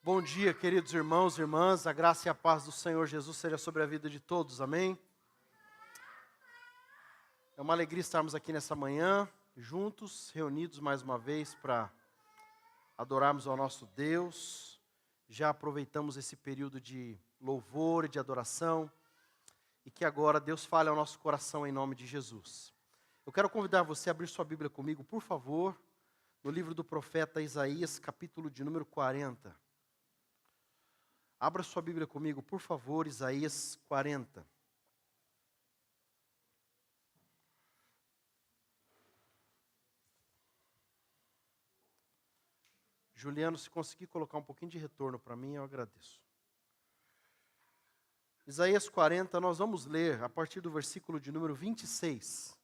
Bom dia, queridos irmãos e irmãs, a graça e a paz do Senhor Jesus seja sobre a vida de todos, amém? É uma alegria estarmos aqui nessa manhã, juntos, reunidos mais uma vez para adorarmos ao nosso Deus. Já aproveitamos esse período de louvor e de adoração, e que agora Deus fale ao nosso coração em nome de Jesus. Eu quero convidar você a abrir sua Bíblia comigo, por favor, no livro do profeta Isaías, capítulo de número 40. Abra sua Bíblia comigo, por favor, Isaías 40. Juliano, se conseguir colocar um pouquinho de retorno para mim, eu agradeço. Isaías 40, nós vamos ler a partir do versículo de número 26.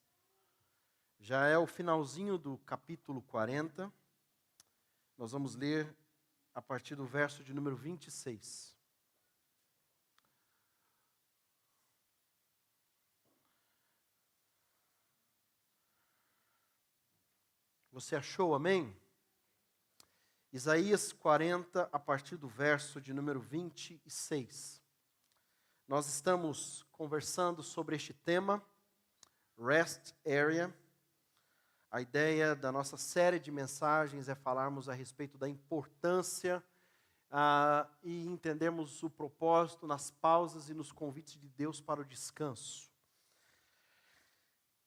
Já é o finalzinho do capítulo 40. Nós vamos ler a partir do verso de número 26. Você achou, amém? Isaías 40, a partir do verso de número 26. Nós estamos conversando sobre este tema, Rest Area. A ideia da nossa série de mensagens é falarmos a respeito da importância e entendermos o propósito nas pausas e nos convites de Deus para o descanso.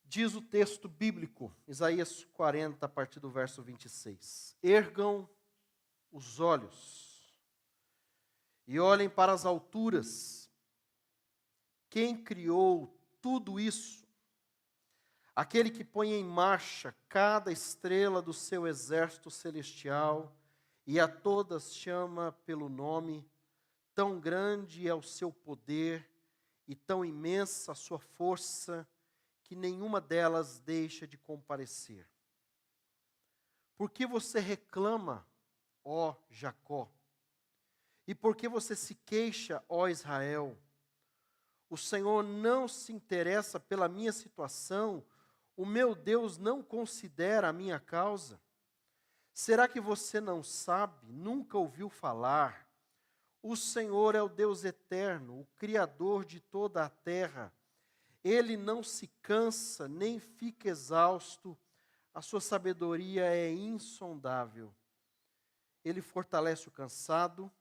Diz o texto bíblico, Isaías 40, a partir do verso 26. Ergam os olhos e olhem para as alturas. Quem criou tudo isso? Aquele que põe em marcha cada estrela do seu exército celestial e a todas chama pelo nome, tão grande é o seu poder e tão imensa a sua força, que nenhuma delas deixa de comparecer. Por que você reclama, ó Jacó? E por que você se queixa, ó Israel? O Senhor não se interessa pela minha situação, o meu Deus não considera a minha causa. Será que você não sabe, nunca ouviu falar? O Senhor é o Deus eterno, o Criador de toda a terra. Ele não se cansa, nem fica exausto, a sua sabedoria é insondável. Ele fortalece o cansado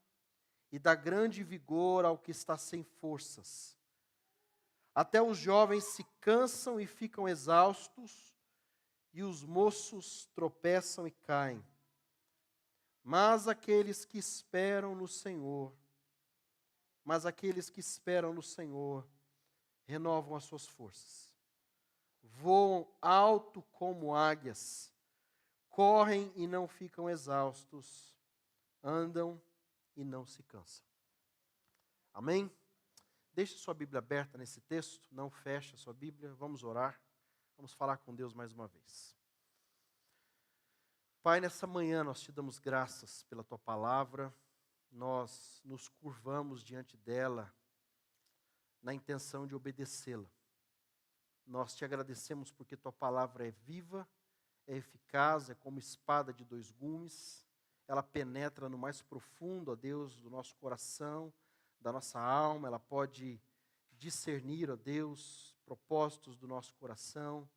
e dá grande vigor ao que está sem forças. Até os jovens se cansam e ficam exaustos, e os moços tropeçam e caem. Mas aqueles que esperam no Senhor, renovam as suas forças. Voam alto como águias, correm e não ficam exaustos, andam e não se cansam. Amém? Deixe sua Bíblia aberta nesse texto, não feche a sua Bíblia, vamos orar, vamos falar com Deus mais uma vez. Pai, nessa manhã nós te damos graças pela tua palavra, nós nos curvamos diante dela na intenção de obedecê-la. Nós te agradecemos porque tua palavra é viva, é eficaz, é como espada de dois gumes, ela penetra no mais profundo, ó Deus, do nosso coração, da nossa alma, ela pode discernir, ó Deus, propósitos do nosso coração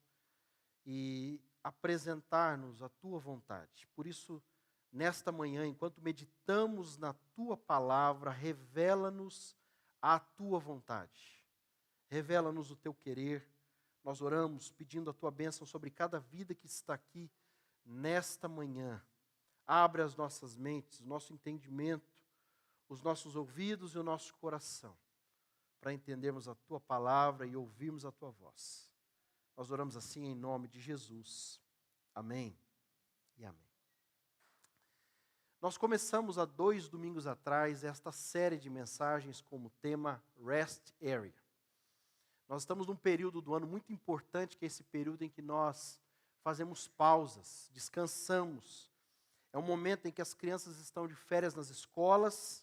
e apresentar-nos a tua vontade. Por isso, nesta manhã, enquanto meditamos na tua palavra, revela-nos a tua vontade, revela-nos o teu querer. Nós oramos pedindo a tua bênção sobre cada vida que está aqui nesta manhã. Abre as nossas mentes, o nosso entendimento, os nossos ouvidos e o nosso coração, para entendermos a tua palavra e ouvirmos a tua voz. Nós oramos assim em nome de Jesus. Amém e amém. Nós começamos há 2 domingos atrás esta série de mensagens como tema Rest Area. Nós estamos num período do ano muito importante, que é esse período em que nós fazemos pausas, descansamos. É um momento em que as crianças estão de férias nas escolas,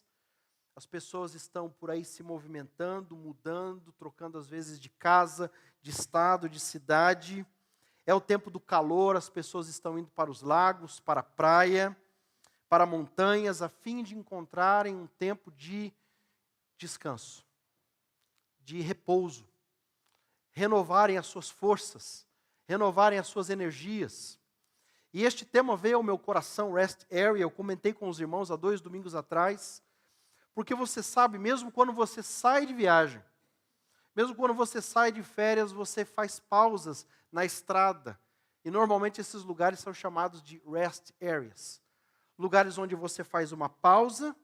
as pessoas estão por aí se movimentando, mudando, trocando às vezes de casa, de estado, de cidade. É o tempo do calor, as pessoas estão indo para os lagos, para a praia, para montanhas, a fim de encontrarem um tempo de descanso, de repouso, renovarem as suas forças, renovarem as suas energias. E este tema veio ao meu coração, Rest Area, eu comentei com os irmãos há 2 domingos atrás, porque você sabe, mesmo quando você sai de viagem, mesmo quando você sai de férias, você faz pausas na estrada. E normalmente esses lugares são chamados de Rest Areas. Lugares onde você faz uma pausa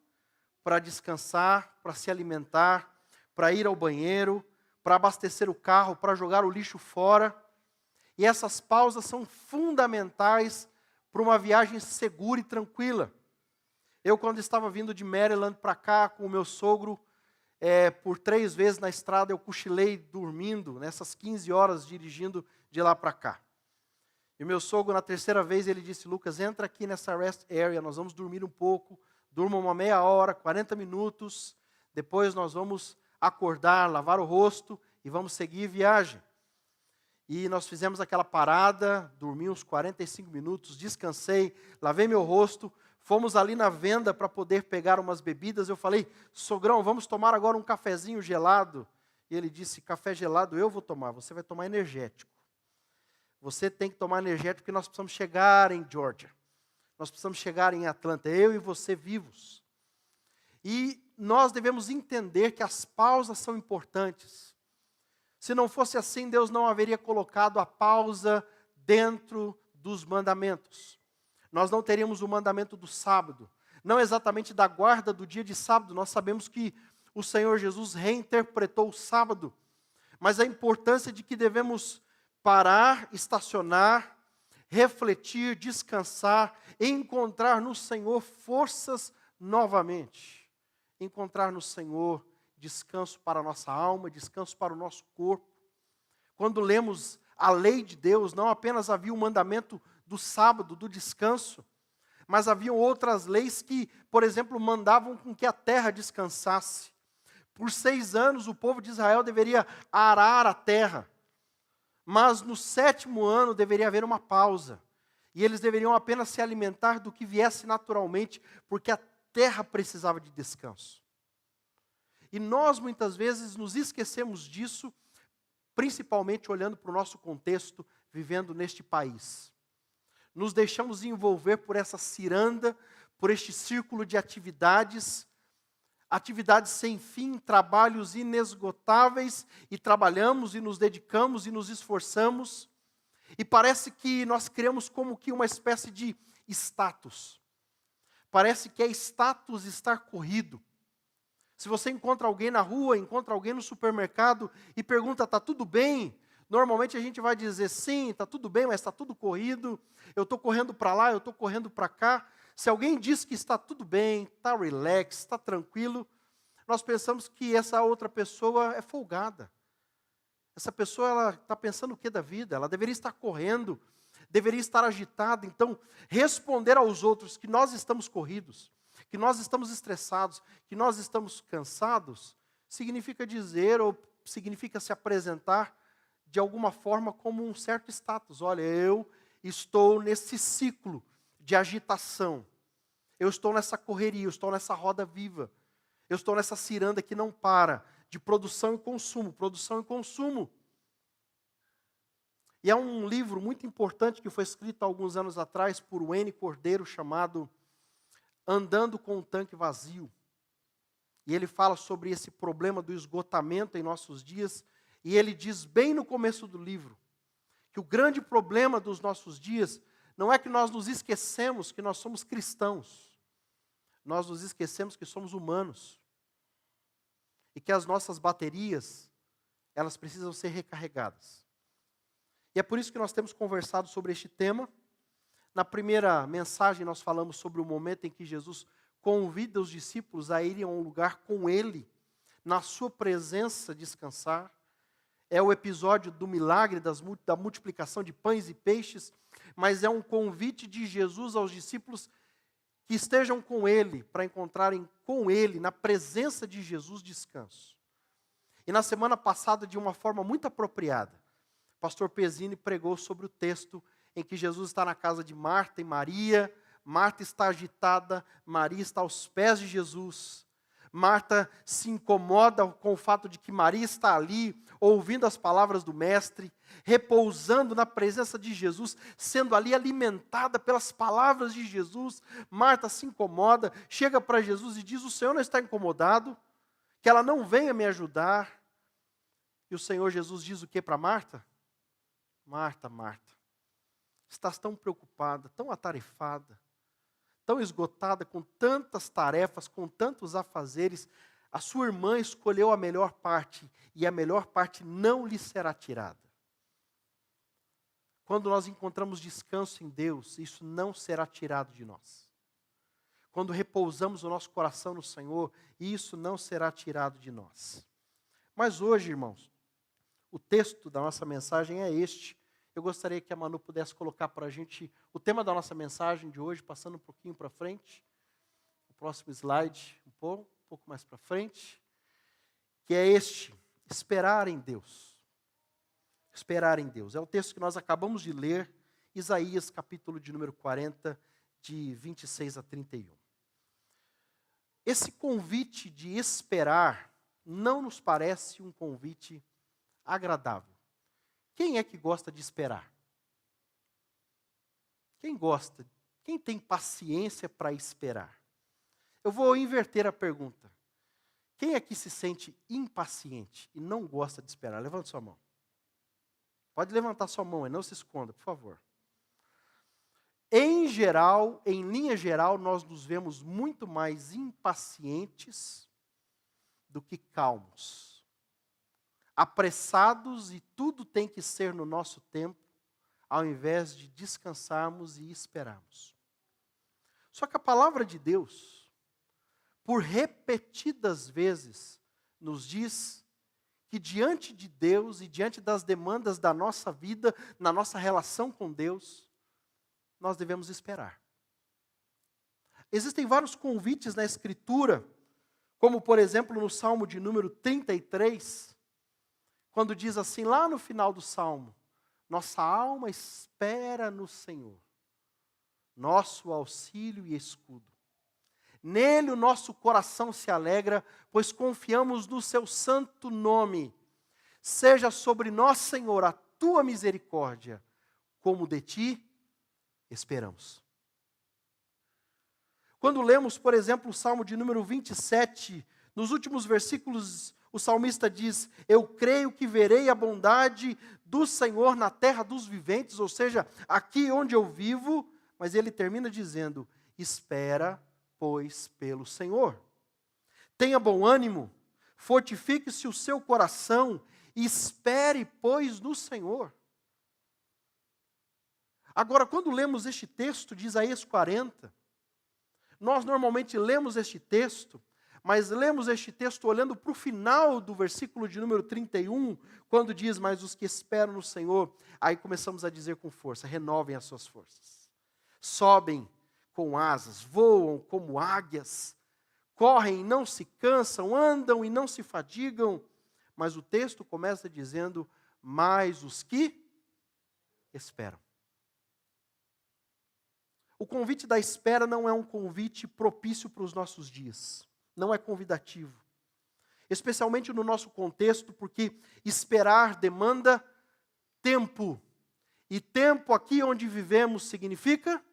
para descansar, para se alimentar, para ir ao banheiro, para abastecer o carro, para jogar o lixo fora. E essas pausas são fundamentais para uma viagem segura e tranquila. Eu, quando estava vindo de Maryland para cá com o meu sogro, por 3 vezes na estrada eu cochilei dormindo, nessas 15 horas dirigindo de lá para cá. E o meu sogro, na 3ª vez, ele disse: Lucas, entra aqui nessa rest area, nós vamos dormir um pouco, durma uma meia hora, 40 minutos, depois nós vamos acordar, lavar o rosto e vamos seguir viagem. E nós fizemos aquela parada, dormi uns 45 minutos, descansei, lavei meu rosto, fomos ali na venda para poder pegar umas bebidas. Eu falei: sogrão, vamos tomar agora um cafezinho gelado. E ele disse: café gelado eu vou tomar, você vai tomar energético. Você tem que tomar energético porque nós precisamos chegar em Georgia. Nós precisamos chegar em Atlanta, eu e você vivos. E nós devemos entender que as pausas são importantes. Se não fosse assim, Deus não haveria colocado a pausa dentro dos mandamentos. Nós não teríamos o mandamento do sábado. Não exatamente da guarda do dia de sábado. Nós sabemos que o Senhor Jesus reinterpretou o sábado. Mas a importância de que devemos parar, estacionar, refletir, descansar, encontrar no Senhor forças novamente. Encontrar no Senhor descanso para a nossa alma, descanso para o nosso corpo. Quando lemos a lei de Deus, não apenas havia o mandamento do sábado, do descanso, mas haviam outras leis que, por exemplo, mandavam com que a terra descansasse. Por 6 anos o povo de Israel deveria arar a terra. Mas no 7º ano deveria haver uma pausa. E eles deveriam apenas se alimentar do que viesse naturalmente, porque a terra precisava de descanso. E nós muitas vezes nos esquecemos disso, principalmente olhando para o nosso contexto, vivendo neste país. Nos deixamos envolver por essa ciranda, por este círculo de atividades, atividades sem fim, trabalhos inesgotáveis, e trabalhamos e nos dedicamos e nos esforçamos, e parece que nós criamos como que uma espécie de status. Parece que é status estar corrido. Se você encontra alguém na rua, encontra alguém no supermercado e pergunta: está tudo bem? Normalmente a gente vai dizer: sim, está tudo bem, mas está tudo corrido, eu estou correndo para lá, eu estou correndo para cá. Se alguém diz que está tudo bem, está relax, está tranquilo, nós pensamos que essa outra pessoa é folgada. Essa pessoa, ela está pensando o que da vida? Ela deveria estar correndo, deveria estar agitada. Então, responder aos outros que nós estamos corridos, que nós estamos estressados, que nós estamos cansados, significa dizer ou significa se apresentar de alguma forma como um certo status. Olha, eu estou nesse ciclo de agitação. Eu estou nessa correria, eu estou nessa roda viva. Eu estou nessa ciranda que não para, de produção e consumo, produção e consumo. E há um livro muito importante que foi escrito há alguns anos atrás por Wayne Cordeiro, chamado Andando com o Tanque Vazio. E ele fala sobre esse problema do esgotamento em nossos dias, e ele diz bem no começo do livro, que o grande problema dos nossos dias não é que nós nos esquecemos que nós somos cristãos. Nós nos esquecemos que somos humanos. E que as nossas baterias, elas precisam ser recarregadas. E é por isso que nós temos conversado sobre este tema. Na primeira mensagem nós falamos sobre o momento em que Jesus convida os discípulos a irem a um lugar com Ele, na sua presença descansar. É o episódio do milagre da multiplicação de pães e peixes, mas é um convite de Jesus aos discípulos que estejam com Ele, para encontrarem com Ele, na presença de Jesus, descanso. E na semana passada, de uma forma muito apropriada, o pastor Pezzini pregou sobre o texto em que Jesus está na casa de Marta e Maria. Marta está agitada, Maria está aos pés de Jesus. Marta se incomoda com o fato de que Maria está ali, ouvindo as palavras do Mestre, repousando na presença de Jesus, sendo ali alimentada pelas palavras de Jesus. Marta se incomoda, chega para Jesus e diz: o Senhor não está incomodado? Que ela não venha me ajudar. E o Senhor Jesus diz o que para Marta? Marta, Marta, estás tão preocupada, tão atarefada, tão esgotada com tantas tarefas, com tantos afazeres, a sua irmã escolheu a melhor parte, e a melhor parte não lhe será tirada. Quando nós encontramos descanso em Deus, isso não será tirado de nós. Quando repousamos o nosso coração no Senhor, isso não será tirado de nós. Mas hoje, irmãos, o texto da nossa mensagem é este. Eu gostaria que a Manu pudesse colocar para a gente o tema da nossa mensagem de hoje, passando um pouquinho para frente. O próximo slide, um pouco mais para frente. Que é este: esperar em Deus. Esperar em Deus. É o texto que nós acabamos de ler, Isaías, capítulo de número 40, de 26 a 31. Esse convite de esperar não nos parece um convite agradável. Quem é que gosta de esperar? Quem gosta? Quem tem paciência para esperar? Eu vou inverter a pergunta. Quem é que se sente impaciente e não gosta de esperar? Levante sua mão. Pode levantar sua mão e não se esconda, por favor. Em geral, em linha geral, nós nos vemos muito mais impacientes do que calmos. Apressados e tudo tem que ser no nosso tempo, ao invés de descansarmos e esperarmos. Só que a palavra de Deus, por repetidas vezes, nos diz que diante de Deus e diante das demandas da nossa vida, na nossa relação com Deus, nós devemos esperar. Existem vários convites na Escritura, como por exemplo no Salmo de número 33, quando diz assim, lá no final do Salmo: nossa alma espera no Senhor, nosso auxílio e escudo. Nele o nosso coração se alegra, pois confiamos no seu santo nome. Seja sobre nós, Senhor, a tua misericórdia, como de ti esperamos. Quando lemos, por exemplo, o Salmo de número 27, nos últimos versículos, o salmista diz: eu creio que verei a bondade do Senhor na terra dos viventes, ou seja, aqui onde eu vivo, mas ele termina dizendo: espera, pois, pelo Senhor. Tenha bom ânimo, fortifique-se o seu coração, e espere, pois, no Senhor. Agora, quando lemos este texto de Isaías 40, nós normalmente lemos este texto, mas lemos este texto olhando para o final do versículo de número 31, quando diz: mas os que esperam no Senhor, aí começamos a dizer com força: renovem as suas forças. Sobem com asas, voam como águias, correm e não se cansam, andam e não se fadigam. Mas o texto começa dizendo: mas os que esperam. O convite da espera não é um convite propício para os nossos dias. Não é convidativo. Especialmente no nosso contexto, porque esperar demanda tempo. E tempo aqui onde vivemos significa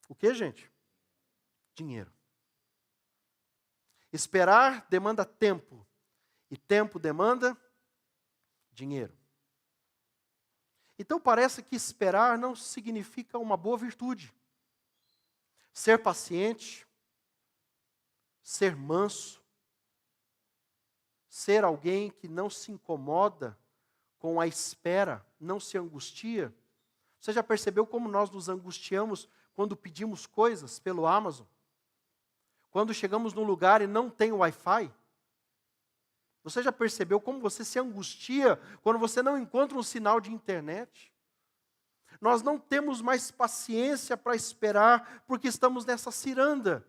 o que, gente? Dinheiro. Esperar demanda tempo. E tempo demanda dinheiro. Então parece que esperar não significa uma boa virtude. Ser paciente, ser manso, ser alguém que não se incomoda com a espera, não se angustia. Você já percebeu como nós nos angustiamos quando pedimos coisas pelo Amazon? Quando chegamos num lugar e não tem Wi-Fi? Você já percebeu como você se angustia quando você não encontra um sinal de internet? Nós não temos mais paciência para esperar, porque estamos nessa ciranda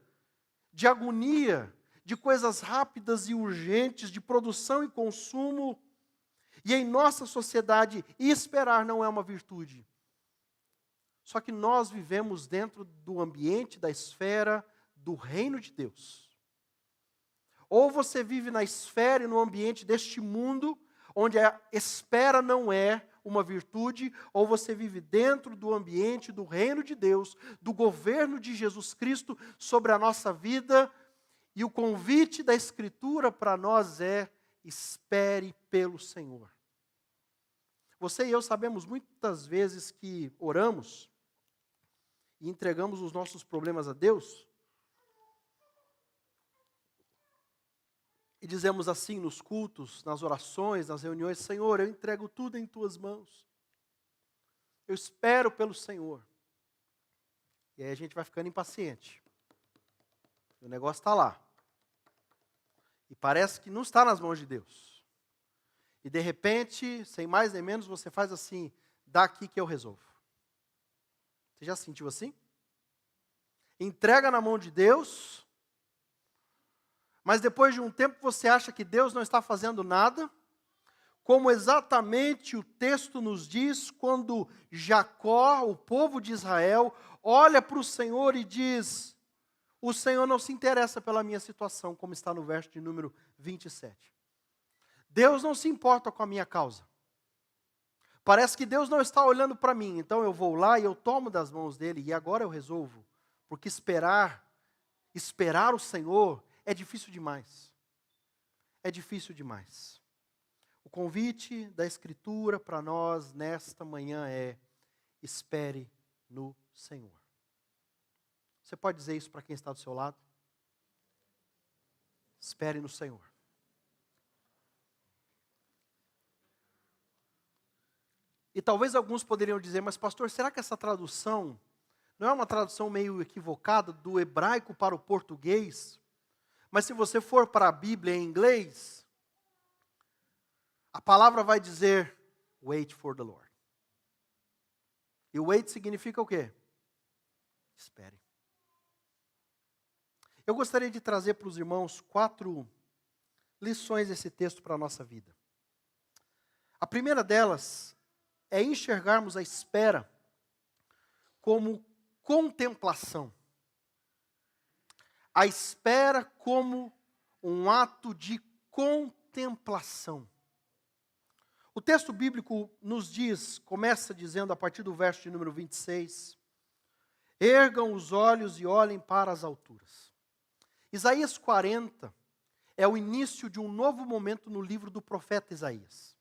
de agonia, de coisas rápidas e urgentes, de produção e consumo. E em nossa sociedade, esperar não é uma virtude. Só que nós vivemos dentro do ambiente, da esfera do reino de Deus. Ou você vive na esfera e no ambiente deste mundo, onde a espera não é uma virtude, ou você vive dentro do ambiente do reino de Deus, do governo de Jesus Cristo sobre a nossa vida, e o convite da Escritura para nós é: espere pelo Senhor. Você e eu sabemos muitas vezes que oramos e entregamos os nossos problemas a Deus, e dizemos assim nos cultos, nas orações, nas reuniões: Senhor, eu entrego tudo em tuas mãos. Eu espero pelo Senhor. E aí a gente vai ficando impaciente. O negócio está lá. E parece que não está nas mãos de Deus. E de repente, sem mais nem menos, você faz assim: dá aqui que eu resolvo. Você já se sentiu assim? Entrega na mão de Deus, mas depois de um tempo você acha que Deus não está fazendo nada, como exatamente o texto nos diz, quando Jacó, o povo de Israel, olha para o Senhor e diz: o Senhor não se interessa pela minha situação, como está no verso de número 27. Deus não se importa com a minha causa. Parece que Deus não está olhando para mim, então eu vou lá e eu tomo das mãos dele, e agora eu resolvo, porque esperar o Senhor é difícil demais. É difícil demais. O convite da Escritura para nós nesta manhã é: espere no Senhor. Você pode dizer isso para quem está do seu lado? Espere no Senhor. E talvez alguns poderiam dizer: mas pastor, será que essa tradução não é uma tradução meio equivocada do hebraico para o português? Mas se você for para a Bíblia em inglês, a palavra vai dizer: wait for the Lord. E wait significa o quê? Espere. Eu gostaria de trazer para os irmãos 4 lições desse texto para a nossa vida. A primeira delas é enxergarmos a espera como contemplação. A espera como um ato de contemplação. O texto bíblico nos diz, começa dizendo a partir do verso de número 26, ergam os olhos e olhem para as alturas. Isaías 40 é o início de um novo momento no livro do profeta Isaías.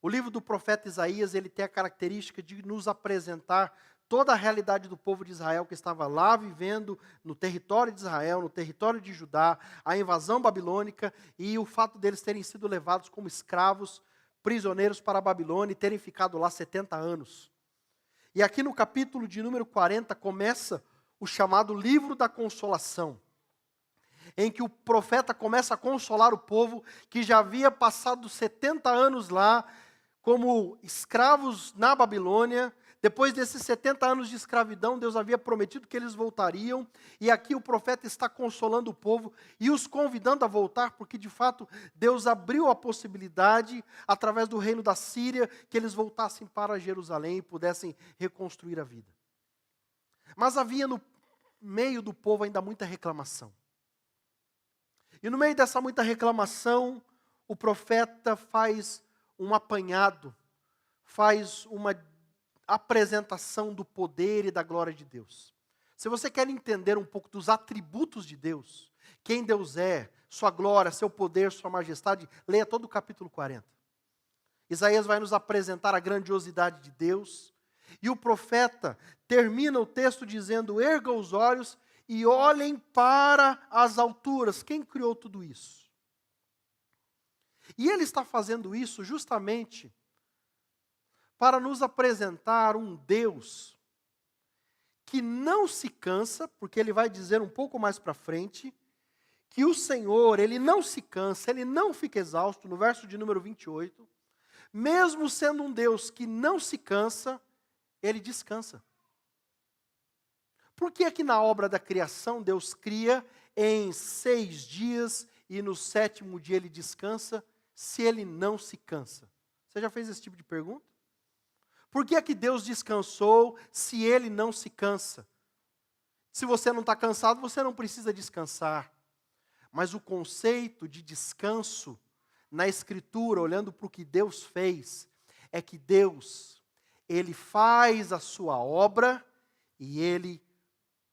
O livro do profeta Isaías, ele tem a característica de nos apresentar toda a realidade do povo de Israel que estava lá vivendo no território de Israel, no território de Judá, a invasão babilônica e o fato deles terem sido levados como escravos, prisioneiros para a Babilônia e terem ficado lá 70 anos. E aqui no capítulo de número 40 começa o chamado livro da consolação, em que o profeta começa a consolar o povo que já havia passado 70 anos lá como escravos na Babilônia. Depois desses 70 anos de escravidão, Deus havia prometido que eles voltariam, e aqui o profeta está consolando o povo e os convidando a voltar, porque de fato Deus abriu a possibilidade, através do reino da Síria, que eles voltassem para Jerusalém e pudessem reconstruir a vida. Mas havia no meio do povo ainda muita reclamação. E no meio dessa muita reclamação, o profeta faz um apanhado, faz uma apresentação do poder e da glória de Deus. Se você quer entender um pouco dos atributos de Deus, quem Deus é, sua glória, seu poder, sua majestade, leia todo o capítulo 40. Isaías vai nos apresentar a grandiosidade de Deus, e o profeta termina o texto dizendo: erga os olhos e olhem para as alturas. Quem criou tudo isso? E ele está fazendo isso justamente para nos apresentar um Deus que não se cansa, porque ele vai dizer um pouco mais para frente, que o Senhor, ele não se cansa, ele não fica exausto, no verso de número 28, mesmo sendo um Deus que não se cansa, ele descansa. Por que é que na obra da criação Deus cria em 6 dias e no 7º dia ele descansa, se ele não se cansa? Você já fez esse tipo de pergunta? Por que é que Deus descansou se Ele não se cansa? Se você não está cansado, você não precisa descansar. Mas o conceito de descanso na Escritura, olhando para o que Deus fez, é que Deus, Ele faz a sua obra e Ele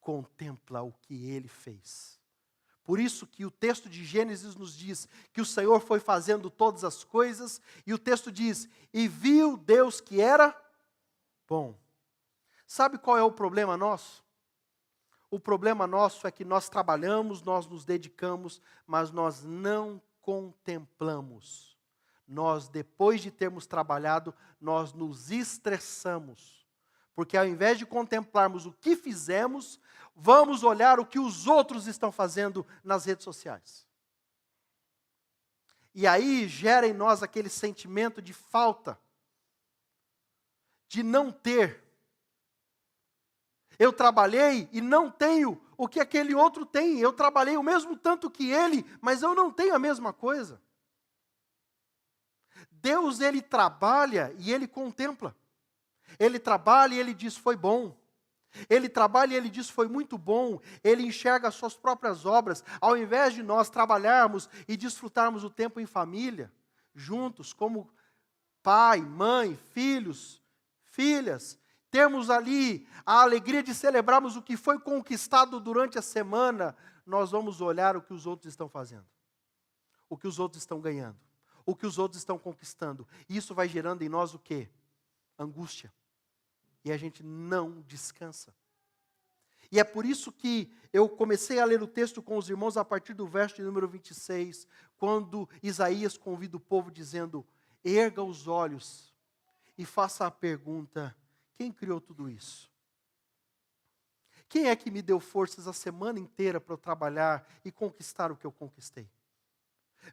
contempla o que Ele fez. Por isso que o texto de Gênesis nos diz que o Senhor foi fazendo todas as coisas, e o texto diz, e viu Deus que era bom. Sabe qual é o problema nosso? O problema nosso é que nós trabalhamos, nós nos dedicamos, mas nós não contemplamos. Nós, depois de termos trabalhado, nós nos estressamos. Porque ao invés de contemplarmos o que fizemos, vamos olhar o que os outros estão fazendo nas redes sociais. E aí gera em nós aquele sentimento de falta, de não ter. Eu trabalhei e não tenho o que aquele outro tem. Eu trabalhei o mesmo tanto que ele, mas eu não tenho a mesma coisa. Deus, Ele trabalha e Ele contempla. Ele trabalha e Ele diz, foi bom. Ele trabalha e Ele diz, foi muito bom. Ele enxerga as suas próprias obras. Ao invés de nós trabalharmos e desfrutarmos o tempo em família, juntos, como pai, mãe, filhos, filhas, termos ali a alegria de celebrarmos o que foi conquistado durante a semana, nós vamos olhar o que os outros estão fazendo, o que os outros estão ganhando, o que os outros estão conquistando. E isso vai gerando em nós o quê? Angústia. E a gente não descansa. E é por isso que eu comecei a ler o texto com os irmãos a partir do verso de número 26, quando Isaías convida o povo dizendo, erga os olhos e faça a pergunta, quem criou tudo isso? Quem é que me deu forças a semana inteira para eu trabalhar e conquistar o que eu conquistei?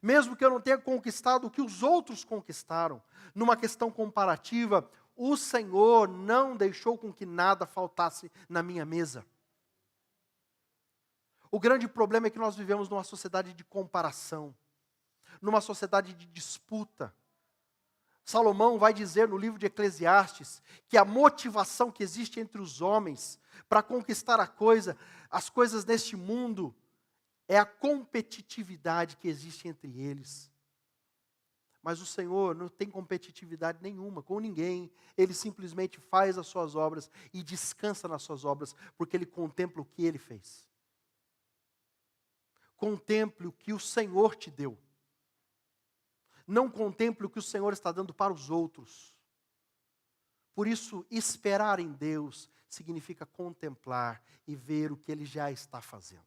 Mesmo que eu não tenha conquistado o que os outros conquistaram, numa questão comparativa, o Senhor não deixou com que nada faltasse na minha mesa. O grande problema é que nós vivemos numa sociedade de comparação, numa sociedade de disputa. Salomão vai dizer no livro de Eclesiastes que a motivação que existe entre os homens para conquistar as coisas neste mundo, é a competitividade que existe entre eles. Mas o Senhor não tem competitividade nenhuma com ninguém. Ele simplesmente faz as suas obras e descansa nas suas obras, porque Ele contempla o que Ele fez. Contemple o que o Senhor te deu. Não contemple o que o Senhor está dando para os outros. Por isso, esperar em Deus significa contemplar e ver o que Ele já está fazendo.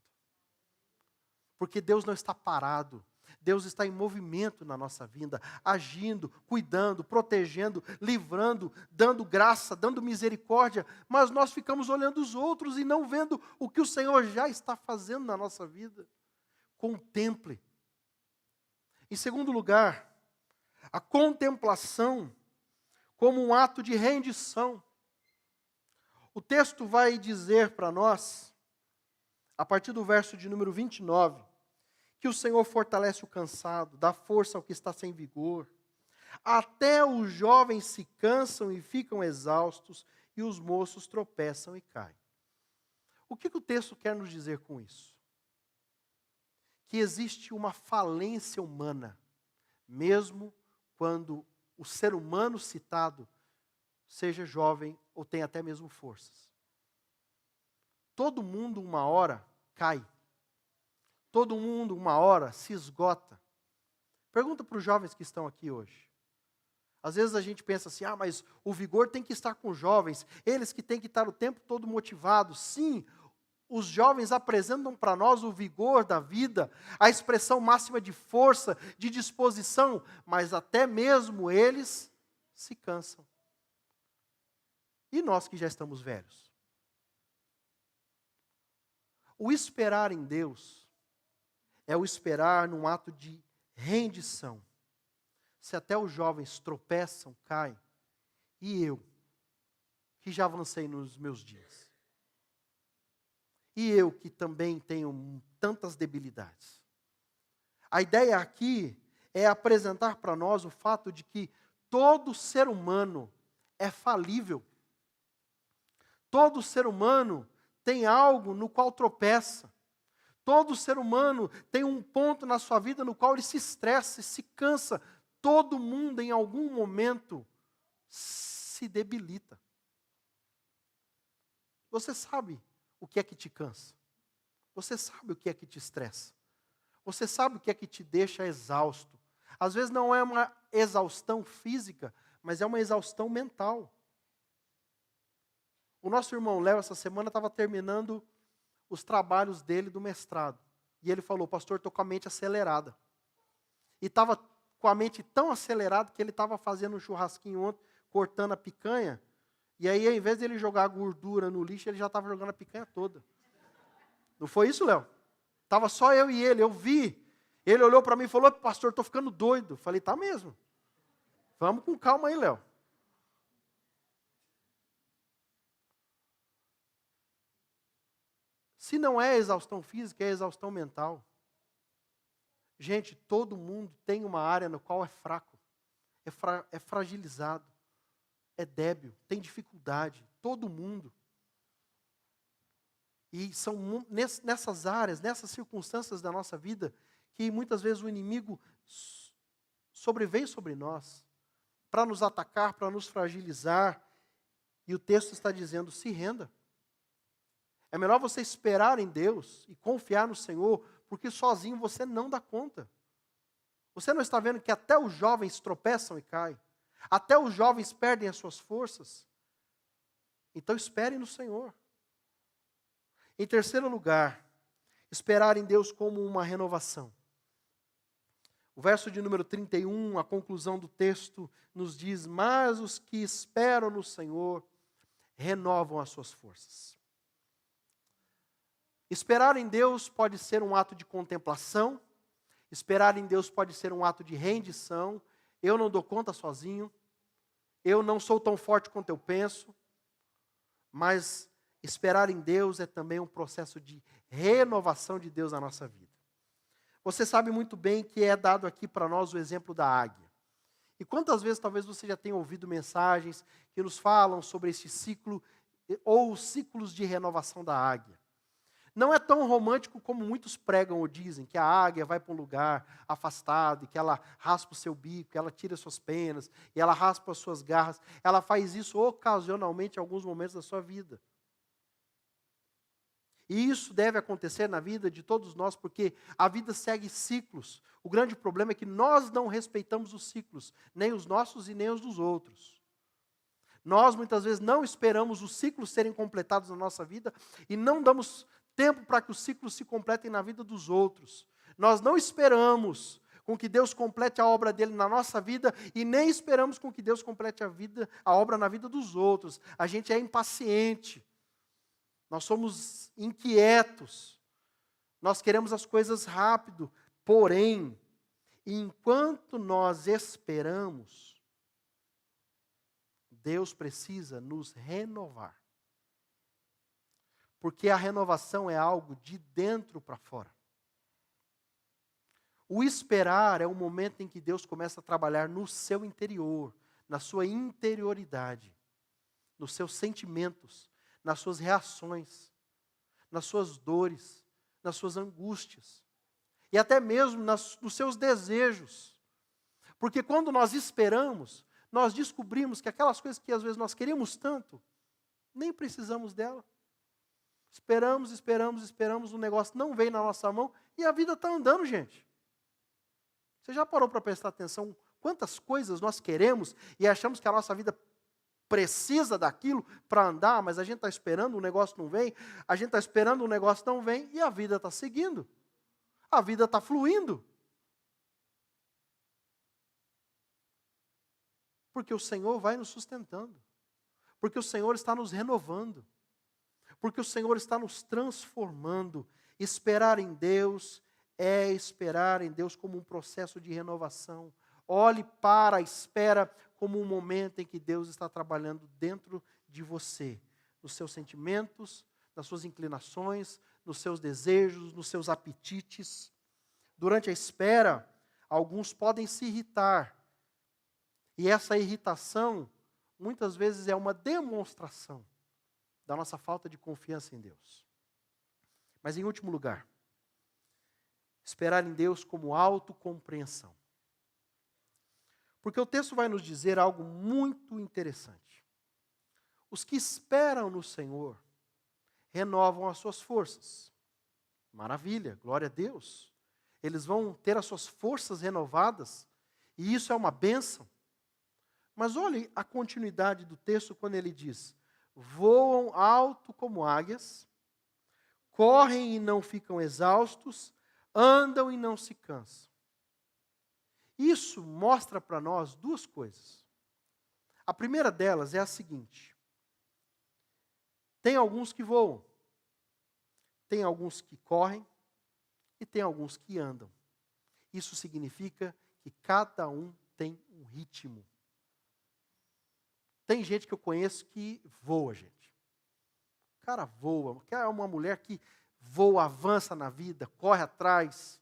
Porque Deus não está parado. Deus está em movimento na nossa vida, agindo, cuidando, protegendo, livrando, dando graça, dando misericórdia, mas nós ficamos olhando os outros e não vendo o que o Senhor já está fazendo na nossa vida. Contemple. Em segundo lugar, a contemplação como um ato de rendição. O texto vai dizer para nós, a partir do verso de número 29, que o Senhor fortalece o cansado, dá força ao que está sem vigor. Até os jovens se cansam e ficam exaustos, e os moços tropeçam e caem. O que o texto quer nos dizer com isso? Que existe uma falência humana, mesmo quando o ser humano citado seja jovem ou tenha até mesmo forças. Todo mundo, uma hora, cai. Todo mundo, uma hora, se esgota. Pergunta para os jovens que estão aqui hoje. Às vezes a gente pensa assim, mas o vigor tem que estar com os jovens, eles que têm que estar o tempo todo motivados. Sim, os jovens apresentam para nós o vigor da vida, a expressão máxima de força, de disposição, mas até mesmo eles se cansam. E nós que já estamos velhos? O esperar em Deus é o esperar num ato de rendição. Se até os jovens tropeçam, caem, e eu, que já avancei nos meus dias, e eu que também tenho tantas debilidades. A ideia aqui é apresentar para nós o fato de que todo ser humano é falível. Todo ser humano tem algo no qual tropeça. Todo ser humano tem um ponto na sua vida no qual ele se estressa, se cansa. Todo mundo, em algum momento, se debilita. Você sabe o que é que te cansa? Você sabe o que é que te estressa? Você sabe o que é que te deixa exausto? Às vezes não é uma exaustão física, mas é uma exaustão mental. O nosso irmão Léo, essa semana, estava terminando os trabalhos dele do mestrado. E ele falou, pastor, estou com a mente acelerada. E estava com a mente tão acelerada que ele estava fazendo um churrasquinho ontem, cortando a picanha. E aí, ao invés de ele jogar a gordura no lixo, ele já estava jogando a picanha toda. Não foi isso, Léo? Estava só eu e ele, eu vi. Ele olhou para mim e falou, pastor, estou ficando doido. Falei, tá mesmo. Vamos com calma aí, Léo. Se não é exaustão física, é exaustão mental. Gente, todo mundo tem uma área no qual é fraco, é fragilizado, é débil, tem dificuldade. Todo mundo. E são nessas áreas, nessas circunstâncias da nossa vida, que muitas vezes o inimigo sobrevém sobre nós, para nos atacar, para nos fragilizar. E o texto está dizendo, se renda. É melhor você esperar em Deus e confiar no Senhor, porque sozinho você não dá conta. Você não está vendo que até os jovens tropeçam e caem? Até os jovens perdem as suas forças? Então espere no Senhor. Em terceiro lugar, esperar em Deus como uma renovação. O verso de número 31, a conclusão do texto, nos diz, mas os que esperam no Senhor renovam as suas forças. Esperar em Deus pode ser um ato de contemplação, esperar em Deus pode ser um ato de rendição. Eu não dou conta sozinho, eu não sou tão forte quanto eu penso, mas esperar em Deus é também um processo de renovação de Deus na nossa vida. Você sabe muito bem que é dado aqui para nós o exemplo da águia. E quantas vezes talvez você já tenha ouvido mensagens que nos falam sobre esse ciclo, ou os ciclos de renovação da águia. Não é tão romântico como muitos pregam ou dizem, que a águia vai para um lugar afastado, e que ela raspa o seu bico, que ela tira suas penas, e ela raspa as suas garras. Ela faz isso ocasionalmente em alguns momentos da sua vida. E isso deve acontecer na vida de todos nós, porque a vida segue ciclos. O grande problema é que nós não respeitamos os ciclos, nem os nossos e nem os dos outros. Nós muitas vezes não esperamos os ciclos serem completados na nossa vida e não damos tempo para que os ciclos se completem na vida dos outros. Nós não esperamos com que Deus complete a obra dele na nossa vida e nem esperamos com que Deus complete a obra na vida dos outros. A gente é impaciente. Nós somos inquietos. Nós queremos as coisas rápido. Porém, enquanto nós esperamos, Deus precisa nos renovar. Porque a renovação é algo de dentro para fora. O esperar é o momento em que Deus começa a trabalhar no seu interior, na sua interioridade, nos seus sentimentos, nas suas reações, nas suas dores, nas suas angústias, e até mesmo nos seus desejos. Porque quando nós esperamos, nós descobrimos que aquelas coisas que às vezes nós queríamos tanto, nem precisamos dela. Esperamos, o negócio não vem na nossa mão e a vida está andando, gente. Você já parou para prestar atenção quantas coisas nós queremos e achamos que a nossa vida precisa daquilo para andar, mas a gente está esperando, o negócio não vem, a gente está esperando, o negócio não vem e a vida está seguindo. A vida está fluindo. Porque o Senhor vai nos sustentando. Porque o Senhor está nos renovando. Porque o Senhor está nos transformando. Esperar em Deus é esperar em Deus como um processo de renovação. Olhe para a espera como um momento em que Deus está trabalhando dentro de você. Nos seus sentimentos, nas suas inclinações, nos seus desejos, nos seus apetites. Durante a espera, alguns podem se irritar. E essa irritação muitas vezes é uma demonstração da nossa falta de confiança em Deus. Mas, em último lugar, esperar em Deus como autocompreensão. Porque o texto vai nos dizer algo muito interessante. Os que esperam no Senhor renovam as suas forças. Maravilha, glória a Deus. Eles vão ter as suas forças renovadas, e isso é uma bênção. Mas olhe a continuidade do texto quando ele diz: voam alto como águias, correm e não ficam exaustos, andam e não se cansam. Isso mostra para nós duas coisas. A primeira delas é a seguinte: tem alguns que voam, tem alguns que correm e tem alguns que andam. Isso significa que cada um tem um ritmo. Tem gente que eu conheço que voa, gente. O cara voa, é uma mulher que voa, avança na vida, corre atrás,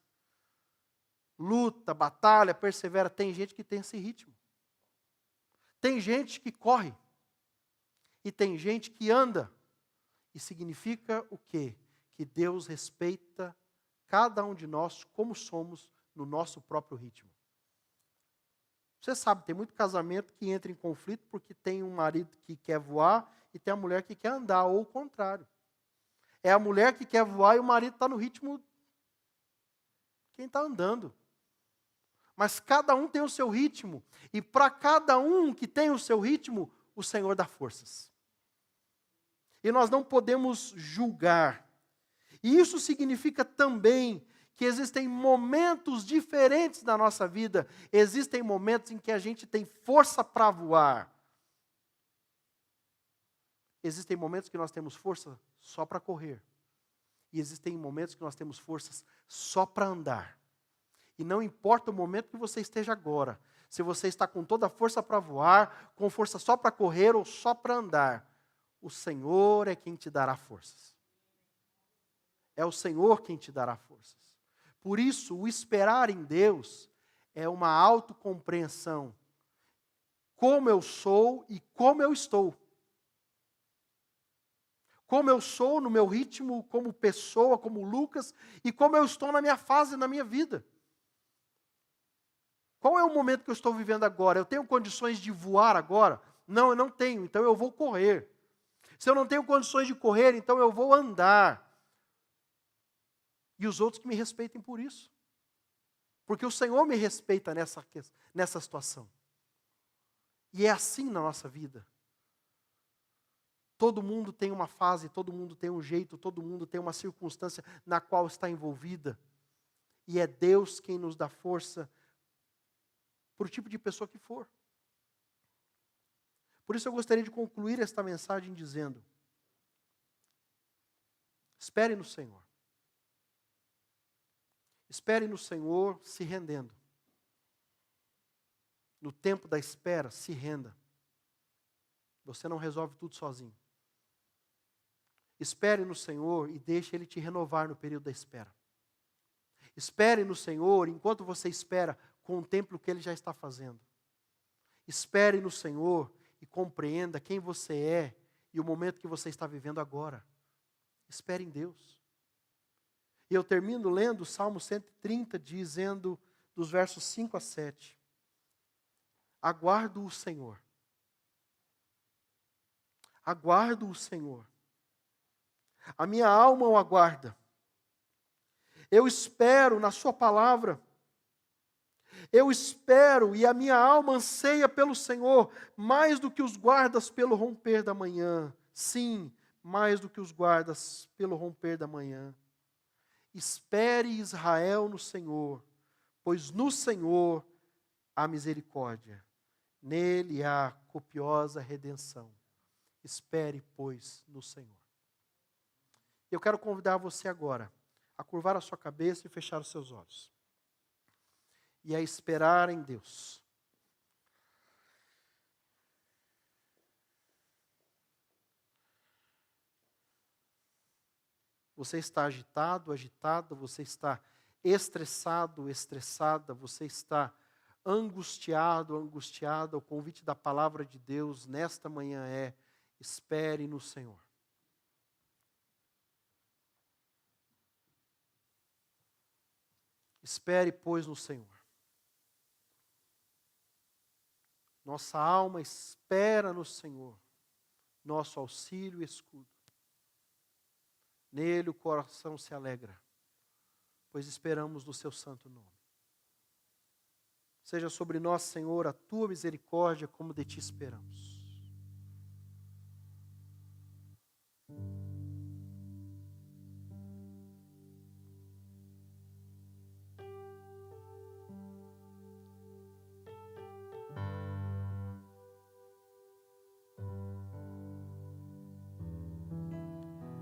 luta, batalha, persevera. Tem gente que tem esse ritmo. Tem gente que corre. E tem gente que anda. E significa o quê? Que Deus respeita cada um de nós como somos no nosso próprio ritmo. Você sabe, tem muito casamento que entra em conflito porque tem um marido que quer voar e tem a mulher que quer andar, ou o contrário. É a mulher que quer voar e o marido está no ritmo quem está andando. Mas cada um tem o seu ritmo. E para cada um que tem o seu ritmo, o Senhor dá forças. E nós não podemos julgar. E isso significa também que existem momentos diferentes na nossa vida. Existem momentos em que a gente tem força para voar. Existem momentos que nós temos força só para correr. E existem momentos que nós temos forças só para andar. E não importa o momento que você esteja agora, se você está com toda a força para voar, com força só para correr ou só para andar, o Senhor é quem te dará forças. É o Senhor quem te dará forças. Por isso, o esperar em Deus é uma autocompreensão. Como eu sou e como eu estou. Como eu sou no meu ritmo, como pessoa, como Lucas, e como eu estou na minha fase, na minha vida. Qual é o momento que eu estou vivendo agora? Eu tenho condições de voar agora? Não, eu não tenho, então eu vou correr. Se eu não tenho condições de correr, então eu vou andar. E os outros que me respeitem por isso. Porque o Senhor me respeita nessa situação. E é assim na nossa vida. Todo mundo tem uma fase, todo mundo tem um jeito, todo mundo tem uma circunstância na qual está envolvida. E é Deus quem nos dá força para o tipo de pessoa que for. Por isso eu gostaria de concluir esta mensagem dizendo: espere no Senhor. Espere no Senhor se rendendo. No tempo da espera, se renda. Você não resolve tudo sozinho. Espere no Senhor e deixe Ele te renovar no período da espera. Espere no Senhor, enquanto você espera, contemple o que Ele já está fazendo. Espere no Senhor e compreenda quem você é e o momento que você está vivendo agora. Espere em Deus. E eu termino lendo o Salmo 130, dizendo, dos versos 5 a 7. Aguardo o Senhor. Aguardo o Senhor. A minha alma o aguarda. Eu espero na sua palavra. Eu espero e a minha alma anseia pelo Senhor, mais do que os guardas pelo romper da manhã. Sim, mais do que os guardas pelo romper da manhã. Espere Israel no Senhor, pois no Senhor há misericórdia. Nele há copiosa redenção. Espere, pois, no Senhor. Eu quero convidar você agora a curvar a sua cabeça e fechar os seus olhos. E a esperar em Deus. Você está agitado, agitada, você está estressado, estressada, você está angustiado, angustiada, o convite da palavra de Deus nesta manhã é: espere no Senhor. Espere, pois, no Senhor. Nossa alma espera no Senhor, nosso auxílio e escudo. Nele o coração se alegra, pois esperamos no seu santo nome. Seja sobre nós, Senhor, a tua misericórdia, como de ti esperamos.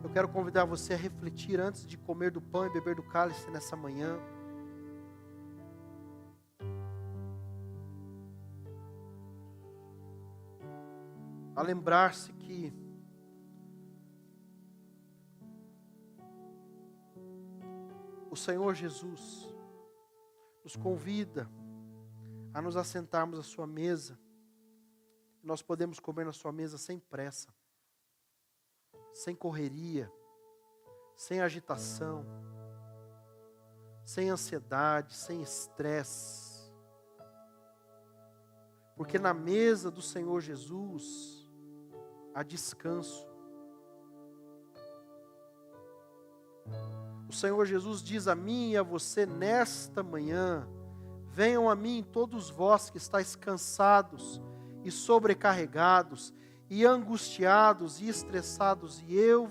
Eu quero convidar você a refletir antes de comer do pão e beber do cálice nessa manhã. A lembrar-se que o Senhor Jesus nos convida a nos assentarmos à sua mesa. Nós podemos comer na sua mesa sem pressa, sem correria, sem agitação, sem ansiedade, sem estresse. Porque na mesa do Senhor Jesus há descanso. O Senhor Jesus diz a mim e a você nesta manhã: venham a mim todos vós que estáis cansados e sobrecarregados, e angustiados e estressados, e eu